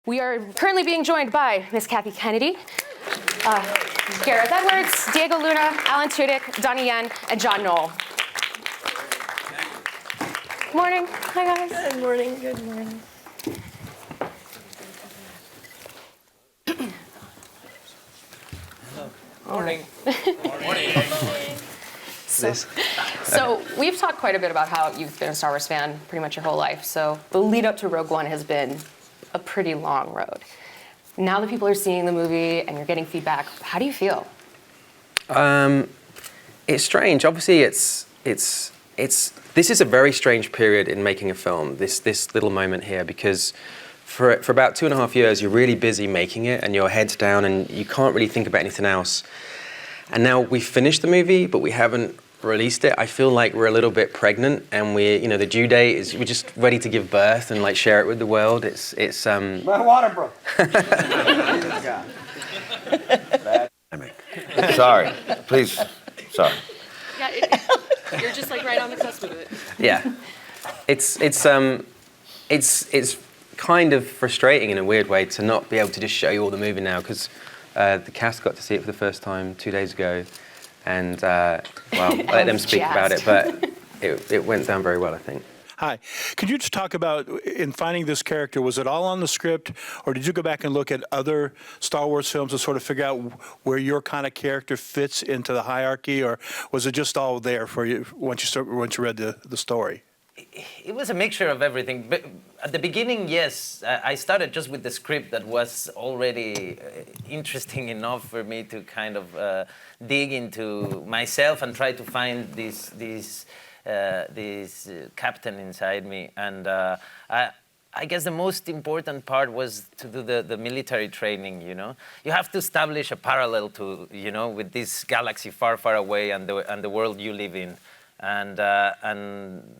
We are currently being joined by Miss Kathleen Kennedy, Gareth Edwards, Diego Luna, Alan Tudyk, Donnie Yen, and John Knoll. Good morning. Hi, guys. Good morning. Good morning. Morning. Morning. So we've talked quite a bit about how you've been a Star Wars fan pretty much your whole life. So the lead up to Rogue One has been a pretty long road. Now that people are seeing the movie and you're getting feedback, how do you feel? It's strange. Obviously, this is a very strange period in making a film. This little moment here, because for about 2.5 years you're really busy making it and your head's down and you can't really think about anything else. And now we've finished the movie, but we haven't released it. I feel like we're a little bit pregnant, and the due date is we're just ready to give birth and share it with the world. My water broke. Sorry, please. Sorry. Yeah, you're just right on the cusp of it. Yeah, it's kind of frustrating in a weird way to not be able to just show you all the movie now, because the cast got to see it for the first time 2 days ago, and let them speak about it, but it went down very well, I think. Hi. Could you just talk about, in finding this character, was it all on the script, or did you go back and look at other Star Wars films to sort of figure out where your kind of character fits into the hierarchy, or was it just all there for you once you read the story? It was a mixture of everything. But at the beginning, yes, I started just with the script that was already interesting enough for me to kind of dig into myself and try to find this captain inside me. And I guess the most important part was to do the military training, You have to establish a parallel to, with this galaxy far, far away and the world you live in. And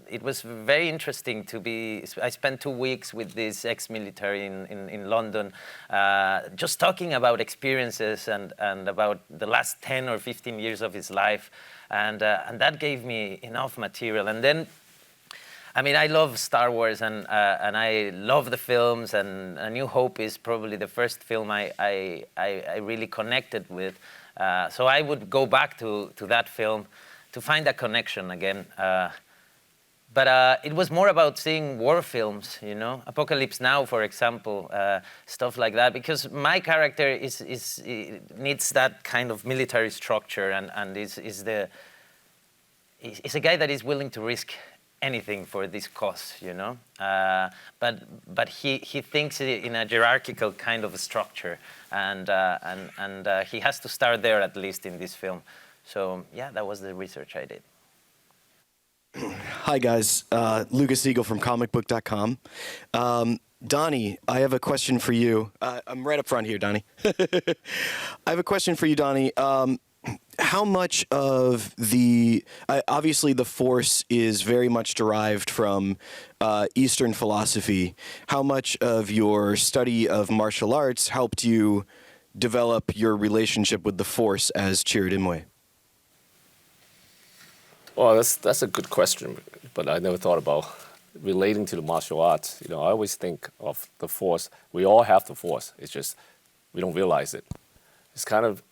it was very interesting to be. I spent 2 weeks with this ex-military in London, just talking about experiences and about the last 10 or 15 years of his life, and that gave me enough material. And then, I love Star Wars and I love the films, and A New Hope is probably the first film I really connected with. So I would go back to that film to find a connection again. But it was more about seeing war films, Apocalypse Now, for example, stuff like that, because my character needs that kind of military structure and is a guy that is willing to risk anything for this cause, But he thinks in a hierarchical kind of a structure, and he has to start there, at least in this film. So, yeah, that was the research I did. Hi, guys. Lucas Eagle from comicbook.com. Donnie, I have a question for you. I'm right up front here, Donnie. I have a question for you, Donnie. How much of obviously the Force is very much derived from Eastern philosophy. How much of your study of martial arts helped you develop your relationship with the Force as Chirrut Îmwe? Well, that's a good question, but I never thought about relating to the martial arts. I always think of the Force. We all have the Force. It's just we don't realize it. It's kind of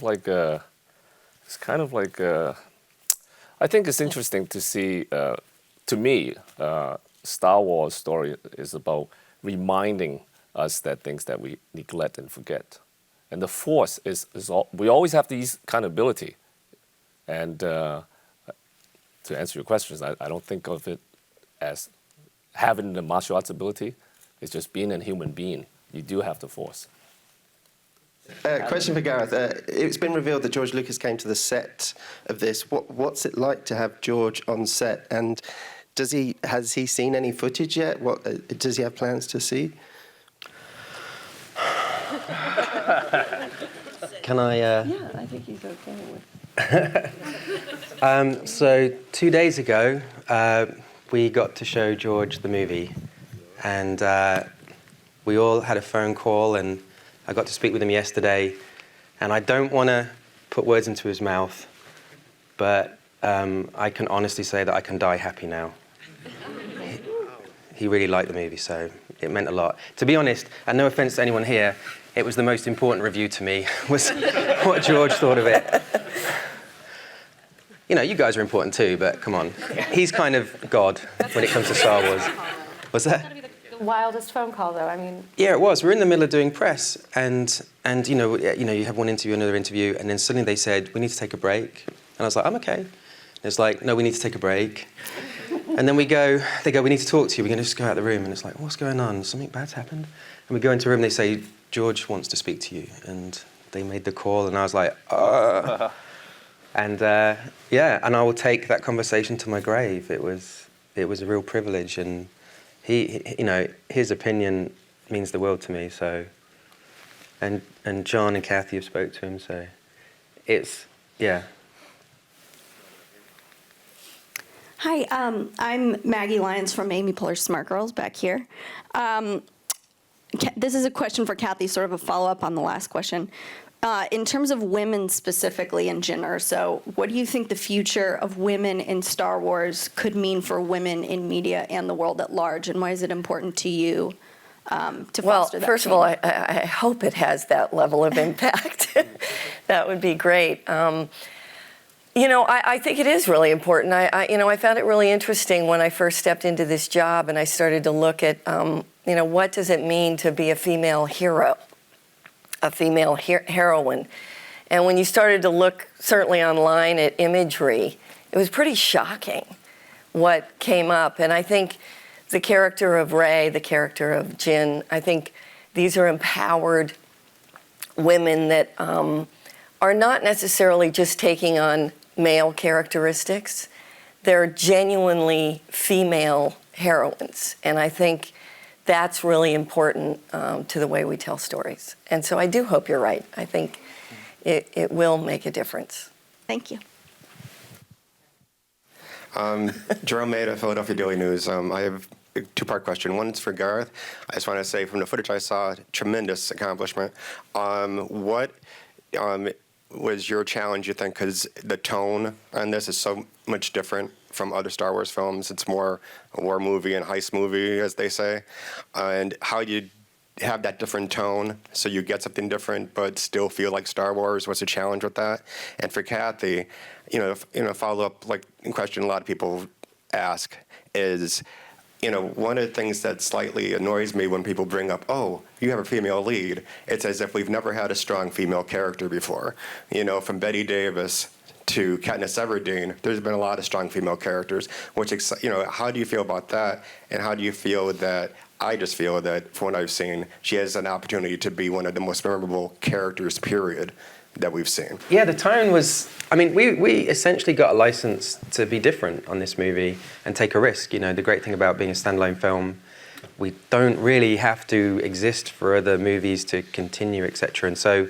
like I think it's interesting to see. To me, Star Wars story is about reminding us that things that we neglect and forget, and the Force is all. We always have these kind of ability, and. To answer your questions, I don't think of it as having the martial arts ability. It's just being a human being. You do have the Force. Question for Gareth. It's been revealed that George Lucas came to the set of this. What's it like to have George on set? And has he seen any footage yet? Does he have plans to see? Can I? Yeah, I think he's okay with. So 2 days ago, we got to show George the movie, and we all had a phone call, and I got to speak with him yesterday, and I don't want to put words into his mouth, but I can honestly say that I can die happy now. he really liked the movie, so it meant a lot. To be honest, and no offense to anyone here, it was the most important review to me, was what George thought of it. You know, you guys are important too, but come on. He's kind of God when it comes to Star Wars. What's that? The wildest phone call, though. I mean, Yeah, it was. We're in the middle of doing press, and you know, you have one interview, another interview, and then suddenly they said, we need to take a break. And I was like, I'm okay. And it's like, no, we need to take a break. And then they go, we need to talk to you. We're going to just go out of the room. And it's like, what's going on? Something bad's happened? And we go into a room, they say, George wants to speak to you. And they made the call, and I was like, And yeah, and I will take that conversation to my grave. It was a real privilege, and he you know, his opinion means the world to me. So, and John and Kathy have spoke to him, so it's, yeah. Hi, I'm Maggie Lyons from Amy Poehler's Smart Girls back here. This is a question for Kathy, sort of a follow-up on the last question. In terms of women specifically and gender, so what do you think the future of women in Star Wars could mean for women in media and the world at large, and why is it important to you to foster that first of all, I hope it has that level of impact. That would be great. You know, I think it is really important. I found it really interesting when I first stepped into this job and I started to look at, you know, what does it mean to be a female hero, a female heroine? And when you started to look, certainly online, at imagery, it was pretty shocking what came up. And I think the character of Rey, the character of Jin, I think these are empowered women that are not necessarily just taking on male characteristics. They're genuinely female heroines. And I think that's really important to the way we tell stories. And so I do hope you're right. I think it will make a difference. Thank you. Jerome Maida, Philadelphia Daily News. I have a two-part question. One is for Gareth. I just want to say, from the footage I saw, tremendous accomplishment. What was your challenge, you think, because the tone on this is so much different from other Star Wars films? It's more a war movie and heist movie, as they say. And how you have that different tone so you get something different but still feel like Star Wars? What's the challenge with that? And for Kathy, follow-up question a lot of people ask is, one of the things that slightly annoys me when people bring up, oh, you have a female lead, it's as if we've never had a strong female character before. From Bette Davis to Katniss Everdeen, there's been a lot of strong female characters, which, how do you feel about that? And how do you feel that, I just feel that, from what I've seen, she has an opportunity to be one of the most memorable characters, period, that we've seen. Yeah, the tone was, we essentially got a license to be different on this movie and take a risk. The great thing about being a standalone film, we don't really have to exist for other movies to continue, etc. And so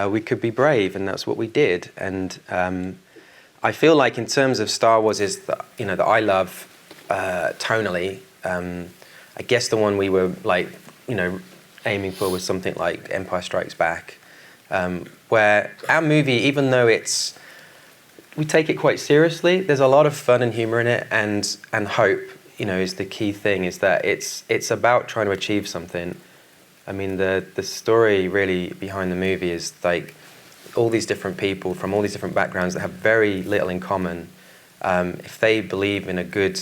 we could be brave, and that's what we did. And I feel like in terms of Star Wars is that I love tonally. I guess the one we were aiming for was something like Empire Strikes Back. Where our movie, even though we take it quite seriously, there's a lot of fun and humor in it, and hope, is the key thing, is that it's about trying to achieve something. The story really behind the movie is all these different people from all these different backgrounds that have very little in common. If they believe in a good,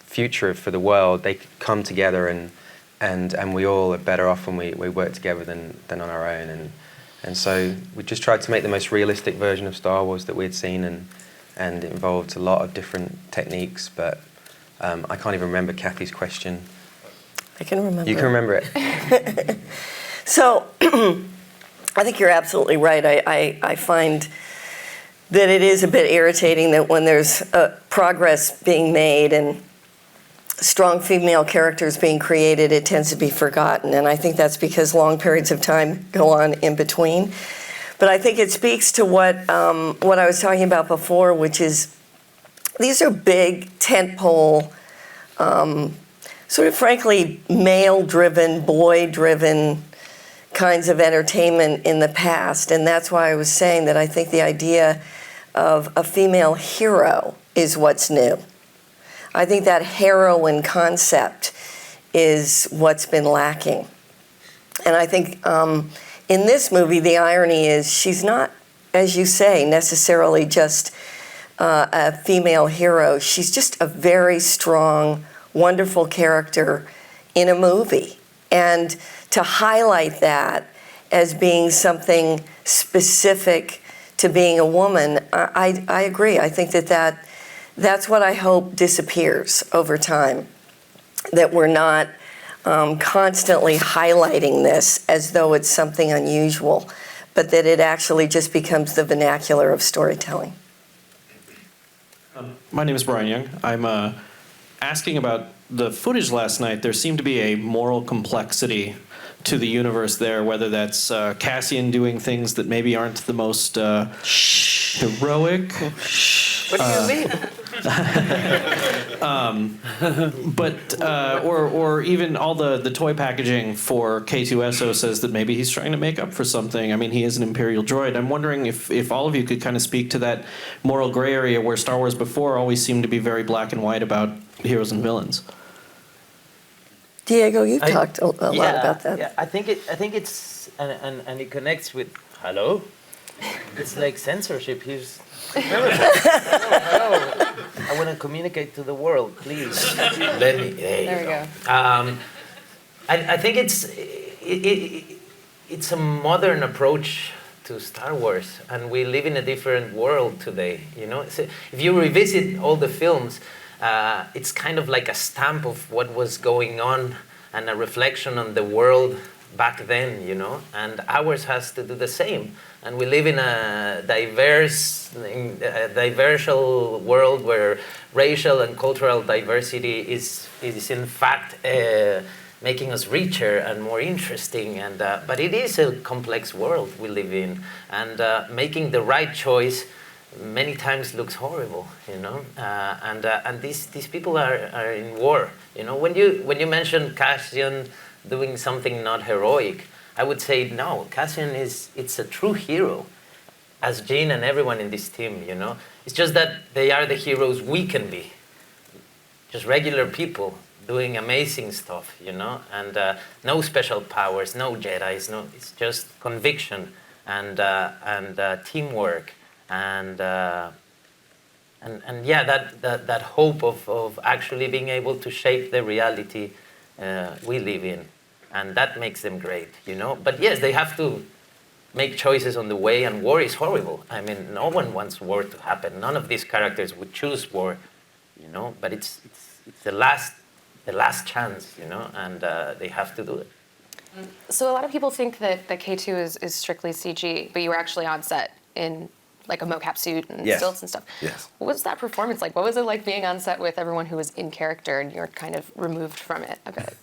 future for the world, they come together and we all are better off when we work together than on our own. And so we just tried to make the most realistic version of Star Wars that we'd seen, and it involved a lot of different techniques, but I can't even remember Kathy's question. I can remember. You can remember it. So I think you're absolutely right. I find that it is a bit irritating that when there's progress being made and strong female characters being created, it tends to be forgotten. And I think that's because long periods of time go on in between. But I think it speaks to what I was talking about before, which is these are big tentpole, sort of frankly male-driven, boy-driven kinds of entertainment in the past. And that's why I was saying that I think the idea of a female hero is what's new. I think that heroine concept is what's been lacking. And I think in this movie, the irony is she's not, as you say, necessarily just a female hero. She's just a very strong, wonderful character in a movie. And to highlight that as being something specific to being a woman, I agree. I think that's what I hope disappears over time, that we're not constantly highlighting this as though it's something unusual, but that it actually just becomes the vernacular of storytelling. My name is Brian Young. I'm asking about the footage last night. There seemed to be a moral complexity to the universe there, whether that's Cassian doing things that maybe aren't the most heroic. What do you mean? Or even all the toy packaging for K2SO says that maybe he's trying to make up for something. I mean, he is an Imperial droid. I'm wondering if all of you could kind of speak to that moral gray area where Star Wars before always seemed to be very black and white about heroes and villains. Diego, you've talked a lot about that. Yeah, I think it's and it connects with hello. It's like censorship. Here's hello. I want to communicate to the world, please. Let me. There you go. I think it's a modern approach to Star Wars, and we live in a different world today. You know, so if you revisit all the films, it's kind of like a stamp of what was going on and a reflection on the world back then. You know, and ours has to do the same. And we live in a diverse world where racial and cultural diversity is in fact making us richer and more interesting. And but it is a complex world we live in, and making the right choice many times looks horrible. You know, and these people are in war. You know, when you mention Cassian doing something not heroic, I would say no. Cassian it's a true hero, as Jean and everyone in this team. You know, it's just that they are the heroes we can be, just regular people doing amazing stuff. You know, and no special powers, no Jedi's, no. It's just conviction and teamwork and yeah, that hope of actually being able to shape the reality we live in. And that makes them great, you know. But yes, they have to make choices on the way, and war is horrible. I mean, no one wants war to happen. None of these characters would choose war, you know. But it's the last chance, you know, and they have to do it. So a lot of people think that the K2 is strictly CG, but you were actually on set in like a mocap suit and stilts and stuff. Yes. What was that performance like? What was it like being on set with everyone who was in character and you're kind of removed from it a bit?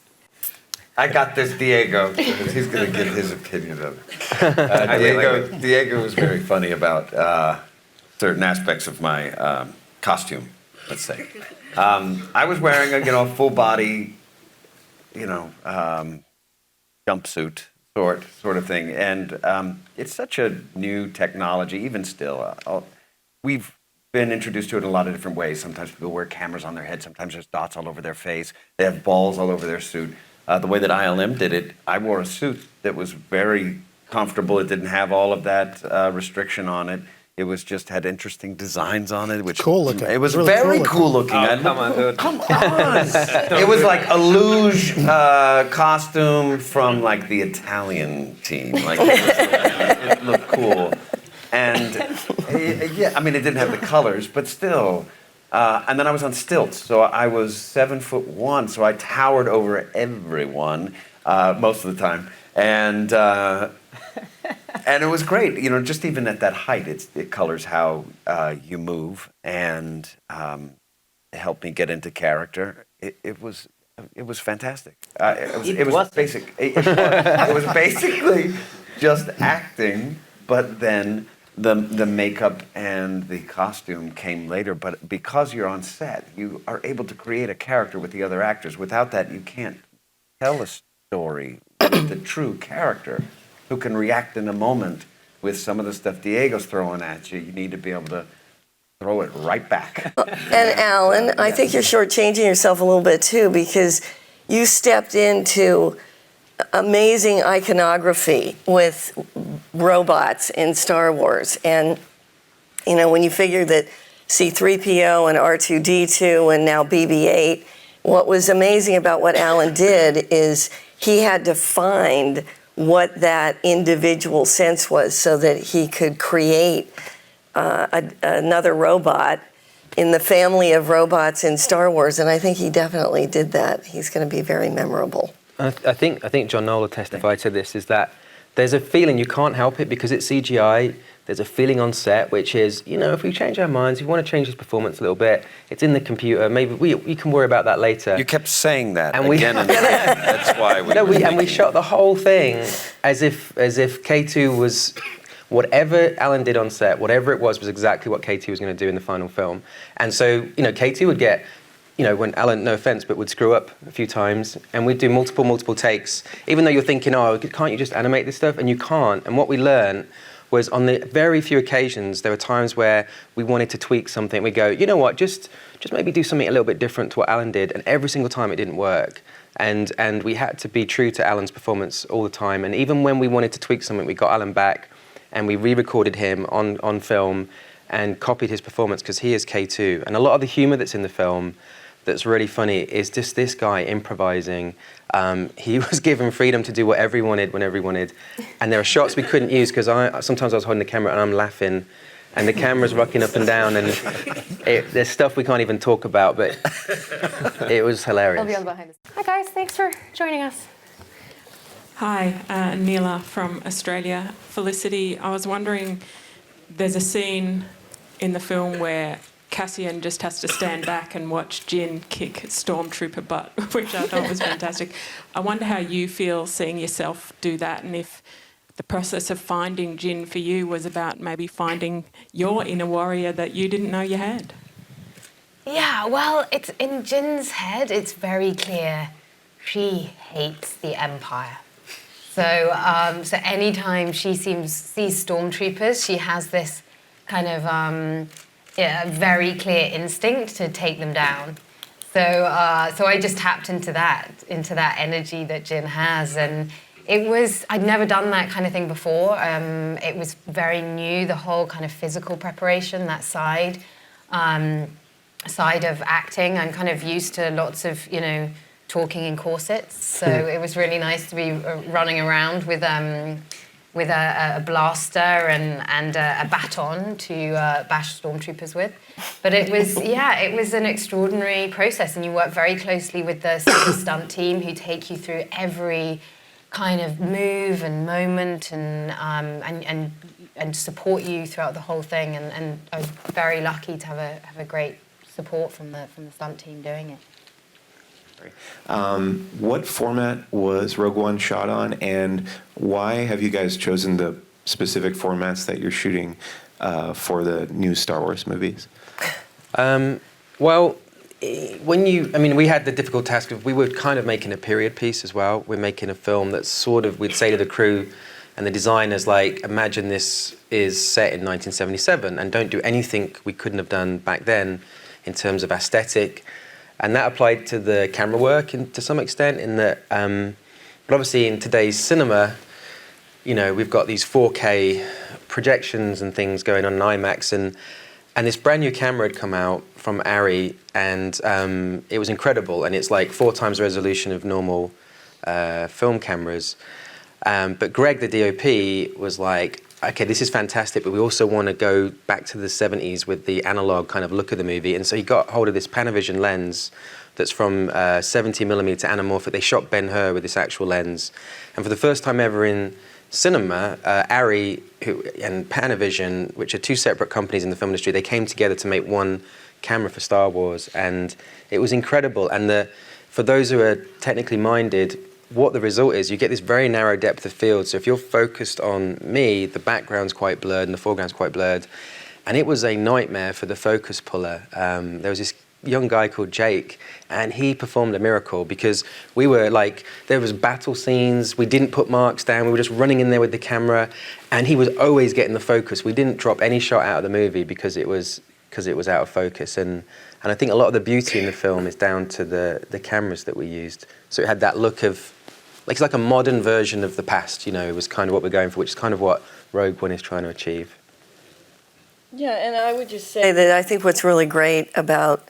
I got this Diego, because he's going to give his opinion of it. Diego was very funny about certain aspects of my costume, let's say. I was wearing a full body, jumpsuit sort of thing, and it's such a new technology. Even still, we've been introduced to it in a lot of different ways. Sometimes people wear cameras on their head. Sometimes there's dots all over their face. They have balls all over their suit. The way that ILM did it, I wore a suit that was very comfortable. It didn't have all of that restriction on it. It was just had interesting designs on it. Which cool looking. It was really very cool looking. Oh, come on, dude. Come on. It was like a luge costume from like the Italian team. Like it looked cool. And yeah, I mean, it didn't have the colors, but still. And then I was on stilts, so I was 7'1", so I towered over everyone most of the time, and it was great. You know, just even at that height, it colors how you move, and it helped me get into character. It was fantastic. It was basic. It was basically just acting, but then. The makeup and the costume came later, but because you're on set, you are able to create a character with the other actors. Without that, you can't tell a story with the true character who can react in a moment with some of the stuff Diego's throwing at you. You need to be able to throw it right back. And Alan, I think you're shortchanging yourself a little bit too, because you stepped into amazing iconography with robots in Star Wars. And, you know, when you figure that C-3PO and R2-D2 and now BB-8, what was amazing about what Alan did is he had to find what that individual sense was so that he could create another robot in the family of robots in Star Wars, and I think he definitely did that. He's going to be very memorable. I think John Knoll testified to this, is that there's a feeling, you can't help it because it's CGI, there's a feeling on set which is, you know, if we change our minds, if we want to change his performance a little bit, it's in the computer, maybe we can worry about that later. You kept saying that and again and again. That's why we shot the whole thing as if K2 was... Whatever Alan did on set, whatever it was exactly what K2 was going to do in the final film. And so, you know, K2 would get, you know, when Alan, no offense, but would screw up a few times, and we'd do multiple takes, even though you're thinking, oh, can't you just animate this stuff? And you can't. And what we learned was on the very few occasions, there were times where we wanted to tweak something. We'd go, you know what, just maybe do something a little bit different to what Alan did. And every single time it didn't work. And we had to be true to Alan's performance all the time. And even when we wanted to tweak something, we got Alan back, and we re-recorded him on film and copied his performance because he is K2. And a lot of the humor that's in the film that's really funny is just this guy improvising. He was given freedom to do whatever he wanted, whenever he wanted. And there are shots we couldn't use because sometimes I was holding the camera and I'm laughing and the camera's rocking up and down, and there's stuff we can't even talk about, but it was hilarious. I'll be on behind this. Hi guys, thanks for joining us. Hi, Neela from Australia. Felicity, I was wondering, there's a scene in the film where Cassian just has to stand back and watch Jin kick Stormtrooper butt, which I thought was fantastic. I wonder how you feel seeing yourself do that, and if the process of finding Jin for you was about maybe finding your inner warrior that you didn't know you had. Yeah, well, it's in Jin's head, it's very clear she hates the Empire. So anytime she sees stormtroopers, she has this kind of very clear instinct to take them down. So I just tapped into that energy that Jin has, and I'd never done that kind of thing before. It was very new, the whole kind of physical preparation, that side of acting. I'm kind of used to lots of, talking in corsets, so it was really nice to be running around with a blaster and a baton to bash stormtroopers with. But it was an extraordinary process, and you work very closely with the stunt team who take you through every kind of move and moment and support you throughout the whole thing. And I was very lucky to have a great support from the stunt team doing it. What format was Rogue One shot on, and why have you guys chosen the specific formats that you're shooting for the new Star Wars movies? Well, we had the difficult task of, we were kind of making a period piece as well. We're making a film that's sort of, we'd say to the crew and the designers, like, imagine this is set in 1977 and don't do anything we couldn't have done back then in terms of aesthetic. And that applied to the camera work to some extent, in that, but obviously in today's cinema, we've got these 4K projections and things going on in IMAX, and this brand new camera had come out from Arri, and it was incredible, and it's like 4 times the resolution of normal film cameras. But Greg, the DOP, was like, okay, this is fantastic, but we also want to go back to the 70s with the analog kind of look of the movie. And so he got hold of this Panavision lens that's from 70mm anamorphic. They shot Ben-Hur with this actual lens. And for the first time ever in cinema, Arri and Panavision, which are 2 separate companies in the film industry, they came together to make one camera for Star Wars. And it was incredible. And for those who are technically minded, what the result is, you get this very narrow depth of field. So if you're focused on me, the background's quite blurred and the foreground's quite blurred. And it was a nightmare for the focus puller. There was this young guy called Jake, and he performed a miracle, because we were like, there was battle scenes, we didn't put marks down, we were just running in there with the camera, and he was always getting the focus. We didn't drop any shot out of the movie because it was because it was out of focus. And I think a lot of the beauty in the film is down to the cameras that we used. So it had that look of, like, it's like a modern version of the past, you know, it was kind of what we're going for, which is kind of what Rogue One is trying to achieve. Yeah, and I would just say that I think what's really great about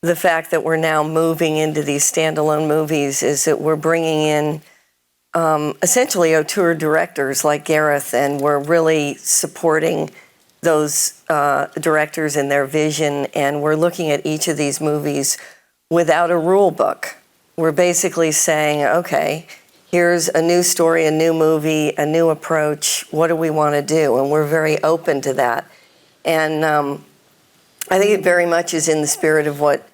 the fact that we're now moving into these standalone movies is that we're bringing in essentially auteur directors like Gareth, and we're really supporting those directors in their vision, and we're looking at each of these movies without a rule book. We're basically saying, okay, here's a new story, a new movie, a new approach. What do we want to do? And we're very open to that. And I think it very much is in the spirit of what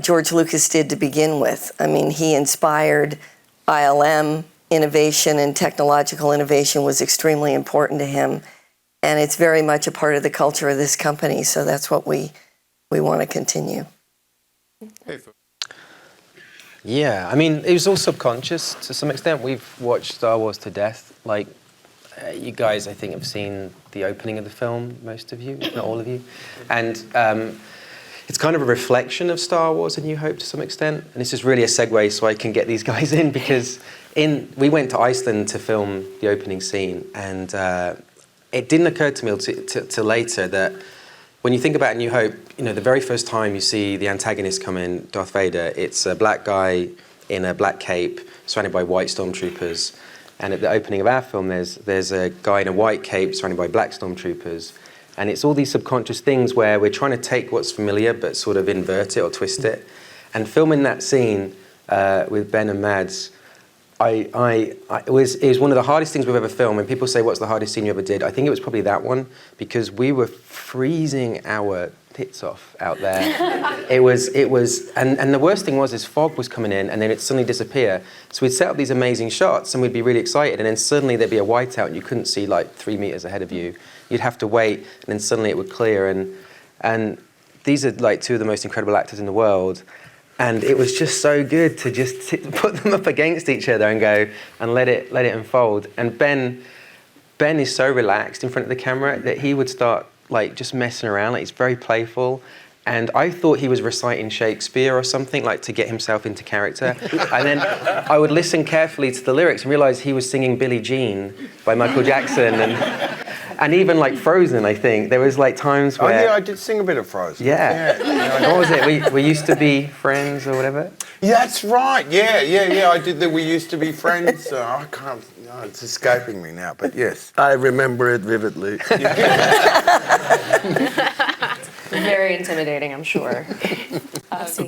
George Lucas did to begin with. I mean, he inspired ILM. Innovation and technological innovation was extremely important to him. And it's very much a part of the culture of this company. So that's what we want to continue. Yeah, I mean, it was all subconscious to some extent. We've watched Star Wars to death. Like, you guys, I think, have seen the opening of the film, most of you, if not all of you. And it's kind of a reflection of Star Wars A New Hope to some extent. And this is really a segue so I can get these guys in, because we went to Iceland to film the opening scene, and it didn't occur to me till later that when you think about A New Hope, you know, the very first time you see the antagonist come in, Darth Vader, it's a black guy in a black cape surrounded by white stormtroopers. And at the opening of our film, there's a guy in a white cape surrounded by black stormtroopers. And it's all these subconscious things where we're trying to take what's familiar but sort of invert it or twist it. And filming that scene with Ben and Mads, it was one of the hardest things we've ever filmed. When people say, what's the hardest scene you ever did? I think it was probably that one, because we were freezing our tits off out there. It was, and the worst thing was fog was coming in and then it'd suddenly disappear. So we'd set up these amazing shots and we'd be really excited, and then suddenly there'd be a whiteout and you couldn't see like 3 meters ahead of you. You'd have to wait, and then suddenly it would clear. And these are like two of the most incredible actors in the world. And it was just so good to just put them up against each other and go and let it unfold. And Ben is so relaxed in front of the camera that he would start like just messing around. Like, he's very playful. And I thought he was reciting Shakespeare or something, like to get himself into character. And then I would listen carefully to the lyrics and realize he was singing Billie Jean by Michael Jackson. And even like Frozen, I think. There was like times where... Oh yeah, I did sing a bit of Frozen. Yeah. What was it? We used to be friends or whatever? Yeah, that's right. Yeah. I did the We Used to Be Friends. I can't... No, it's escaping me now, but yes. I remember it vividly. Very intimidating, I'm sure.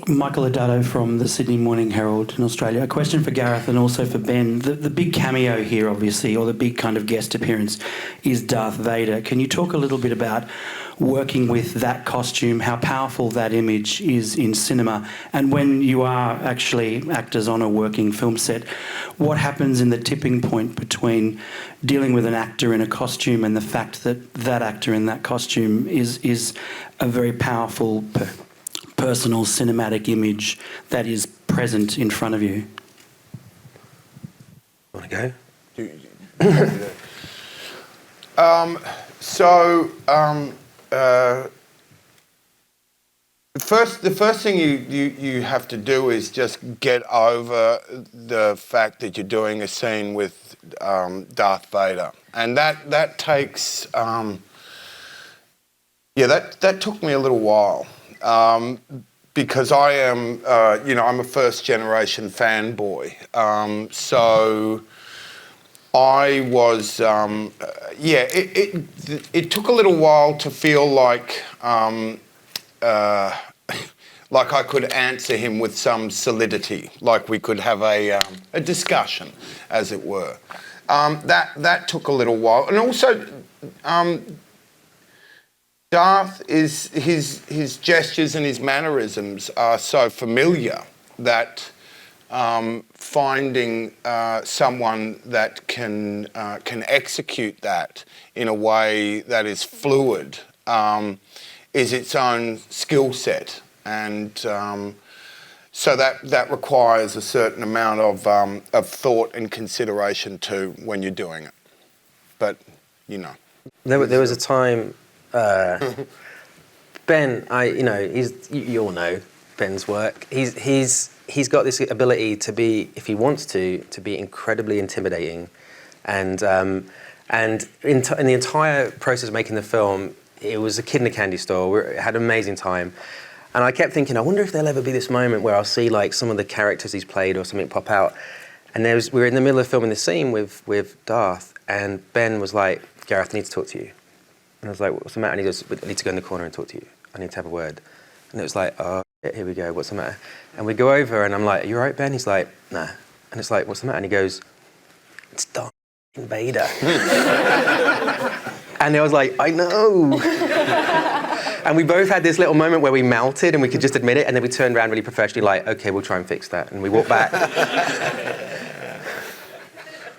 Michael Adato from the Sydney Morning Herald in Australia. A question for Gareth and also for Ben. The big cameo here, obviously, or the big kind of guest appearance, is Darth Vader. Can you talk a little bit about working with that costume, how powerful that image is in cinema, and when you are actually actors on a working film set, what happens in the tipping point between dealing with an actor in a costume and the fact that that actor in that costume is a very powerful personal cinematic image that is present in front of you? Want to go? The first thing you have to do is just get over the fact that you're doing a scene with Darth Vader, and that takes that took me a little while, because I am I'm a first generation fanboy, so I was it took a little while to feel like I could answer him with some solidity, like we could have a discussion, as it were. That took a little while, and also Darth is his gestures and his mannerisms are so familiar that finding someone that can execute that in a way that is fluid is its own skill set, and so that requires a certain amount of thought and consideration too when you're doing it. But there was a time. Ben Ben, you all know Ben's work. He's got this ability to be, if he wants to be incredibly intimidating, and in the entire process of making the film, it was a kid in a candy store. We had an amazing time, and I kept thinking, I wonder if there'll ever be this moment where I'll see like some of the characters he's played or something pop out. And we were in the middle of filming the scene with Darth, and Ben was like, Gareth, I need to talk to you. And I was like, what's the matter? And he goes, I need to go in the corner and talk to you. I need to have a word. And it was like, oh, here we go, what's the matter? And we go over, and I'm like, are you all right, Ben? He's like, nah. And it's like, what's the matter? And he goes, it's Darth Vader. And I was like, I know. And we both had this little moment where we melted and we could just admit it, and then we turned around really professionally like, okay, we'll try and fix that. And we walked back.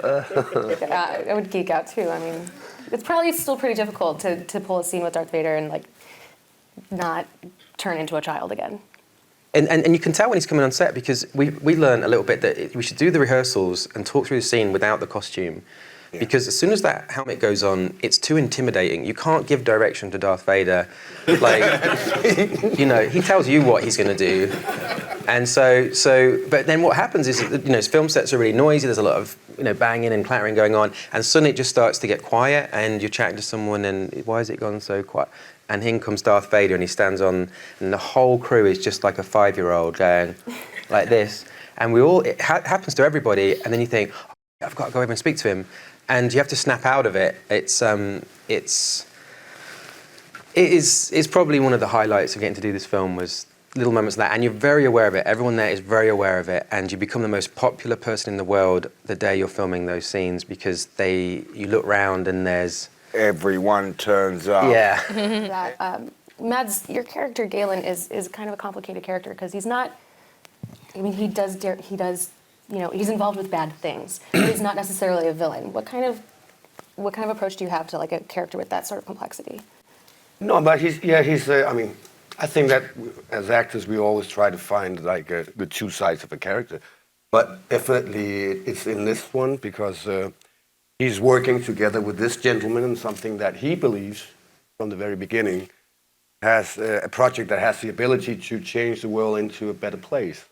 I would geek out too. I mean, it's probably still pretty difficult to pull a scene with Darth Vader and like not turn into a child again. And you can tell when he's coming on set, because we learned a little bit that we should do the rehearsals and talk through the scene without the costume. Yeah. Because as soon as that helmet goes on, it's too intimidating. You can't give direction to Darth Vader. Like, he tells you what he's going to do. And but then what happens is, film sets are really noisy. There's a lot of, banging and clattering going on. And suddenly it just starts to get quiet, and you're chatting to someone, and why has it gone so quiet? And in comes Darth Vader, and he stands on, and the whole crew is just like a 5-year-old going like this. And it happens to everybody, and then you think, oh, I've got to go over and speak to him. And you have to snap out of it. It is probably one of the highlights of getting to do this film, was little moments like that. And you're very aware of it. Everyone there is very aware of it. And you become the most popular person in the world the day you're filming those scenes, because you look round and there's... Everyone turns up. Yeah. Mads, your character Galen is kind of a complicated character, because he's not. I mean, he does. He's involved with bad things, but he's not necessarily a villain. What kind of approach do you have to like a character with that sort of complexity? No, but he's. I mean, I think that as actors we always try to find like the two sides of a character, but definitely it's in this one because he's working together with this gentleman in something that he believes from the very beginning has a project that has the ability to change the world into a better place.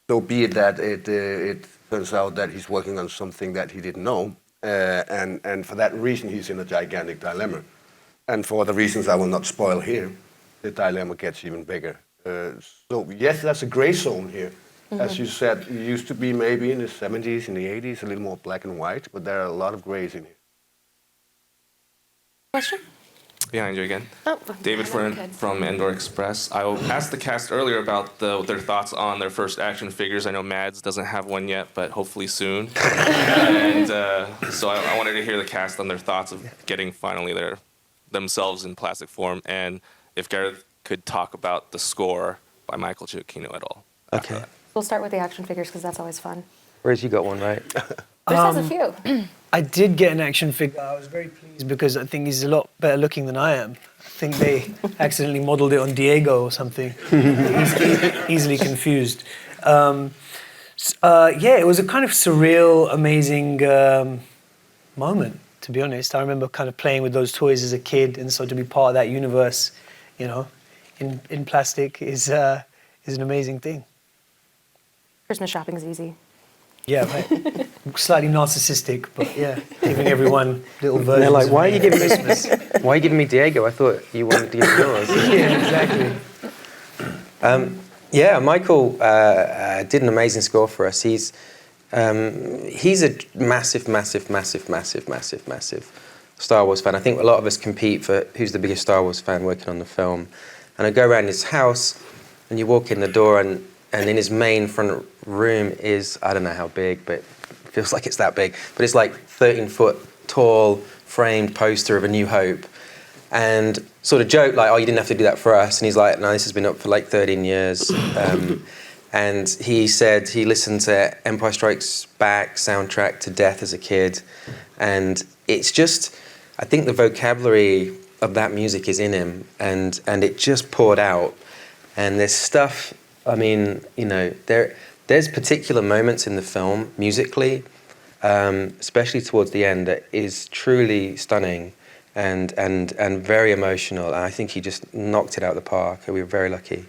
So be it that it turns out that he's working on something that he didn't know, and for that reason he's in a gigantic dilemma. And for the reasons I will not spoil here, the dilemma gets even bigger. So yes, that's a gray zone here. Mm-hmm. As you said, it used to be maybe in the 70s, in the 80s, a little more black and white, but there are a lot of grays in here. Question? Behind you again. Oh, David from Endor Express. I asked the cast earlier about their thoughts on their first action figures. I know Mads doesn't have one yet, but hopefully soon. And so I wanted to hear the cast on their thoughts of getting finally themselves in plastic form, and if Gareth could talk about the score by Michael Giacchino at all. Okay. We'll start with the action figures, because that's always fun. Riz, you got one, right? Riz has a few. I did get an action figure. I was very pleased because I think he's a lot better looking than I am. I think they accidentally modeled it on Diego or something. Easily confused. It was a kind of surreal, amazing moment, to be honest. I remember kind of playing with those toys as a kid, and so to be part of that universe, in plastic is an amazing thing. Christmas shopping is easy. Yeah, right. Slightly narcissistic, but yeah, giving everyone little versions. They're like, why are you giving me Christmas? Why are you giving me Diego? I thought you wanted to give yours. Yeah, exactly. Michael did an amazing score for us. He's a massive Star Wars fan. I think a lot of us compete for who's the biggest Star Wars fan working on the film. And I go around his house, and you walk in the door, and in his main front room is, I don't know how big, but it feels like it's that big, but it's like 13-foot tall framed poster of A New Hope, and sort of joke like, oh, you didn't have to do that for us. And he's like, no, this has been up for like 13 years. And he said he listened to Empire Strikes Back soundtrack to death as a kid, and it's just, I think the vocabulary of that music is in him, and it just poured out. And there's stuff, I mean, there's particular moments in the film, musically, especially towards the end, that is truly stunning. and very emotional. And I think he just knocked it out of the park. We were very lucky.